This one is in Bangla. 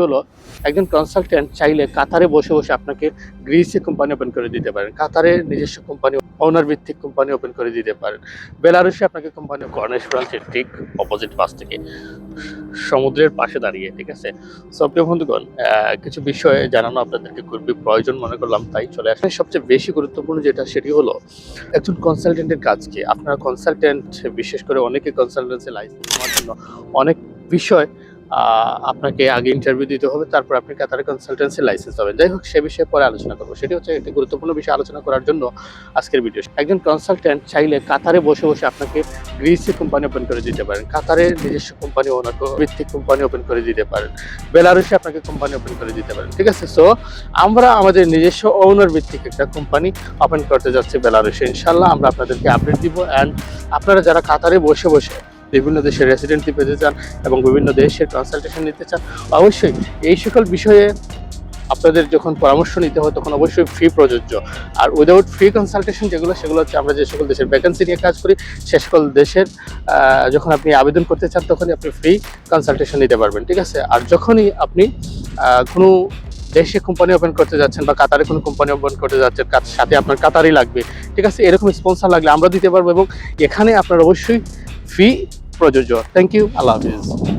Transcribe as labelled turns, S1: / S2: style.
S1: হলো একজন কনসালটেন্ট চাইলে কাতারে বসে বসে আপনাকে গ্রিসে কোম্পানি ওপেন করে দিতে পারেন, কাতারে নিজস্ব কোম্পানি ওনার ভিত্তিক কোম্পানি ওপেন করে দিতে পারেন, বেলারুশে আপনাকে কোম্পানি কর্নেশ ব্রাঞ্চের ঠিক অপোজিট পাশ থেকে সমুদ্রের পাশে দাঁড়িয়ে, ঠিক আছে। সো প্রিয় বন্ধুগণ, কিছু বিষয়ে জানানো আপনাদেরকে খুবই প্রয়োজন মনে করলাম, তাই চলে আসলে সবচেয়ে বেশি গুরুত্বপূর্ণ যেটা সেটি হলো একজন কনসালটেন্টের কাজ কি। আপনারা কনসালটেন্ট, বিশেষ করে অনেকে কনসালটেন্সি লাইসেন্স নেওয়ার জন্য অনেক বিষয় আপনাকে আগে ইন্টারভিউ দিতে হবে, তারপর আপনি কাতারে কনসালটেন্সি লাইসেন্স পাবেন। যাই হোক, সে বিষয়ে পরে আলোচনা করবো। সেটি হচ্ছে একটি গুরুত্বপূর্ণ বিষয় আলোচনা করার জন্য আজকের ভিডিও। একজন কনসালটেন্ট চাইলে কাতারে বসে বসে আপনাকে গ্রিসে কোম্পানি ওপেন করে দিতে পারেন, কাতারে নিজস্ব কোম্পানি ওনার ভিত্তিক কোম্পানি ওপেন করে দিতে পারেন, বেলারুশে আপনাকে কোম্পানি ওপেন করে দিতে পারেন, ঠিক আছে। সো আমরা আমাদের নিজস্ব ওনার ভিত্তিক একটা কোম্পানি ওপেন করতে যাচ্ছি বেলারুশে। ইনশাল্লাহ আমরা আপনাদেরকে আপডেট দিব। অ্যান্ড আপনারা যারা কাতারে বসে বসে বিভিন্ন দেশের রেসিডেন্সি পেতে চান এবং বিভিন্ন দেশের কনসালটেশন নিতে চান, অবশ্যই এই সকল বিষয়ে আপনাদের যখন পরামর্শ নিতে হয় তখন অবশ্যই ফ্রি প্রযোজ্য। আর উইদাউট ফ্রি কনসালটেশন সেগুলো হচ্ছে আমরা যে সকল দেশের ভ্যাকেন্সি নিয়ে কাজ করি, সে সকল দেশের যখন আপনি আবেদন করতে চান তখনই আপনি ফ্রি কনসালটেশন নিতে পারবেন, ঠিক আছে। আর যখনই আপনি কোনো দেশে কোম্পানি ওপেন করতে যাচ্ছেন বা কাতারে কোনো কোম্পানি ওপেন করতে যাচ্ছেন, সাথে আপনার কাতারই লাগবে, ঠিক আছে, এরকম স্পন্সর লাগলে আমরা দিতে পারবো এবং এখানে আপনার অবশ্যই ফি প্রযোজ্য। থ্যাংক ইউ, আল্লাহ হাফিজ।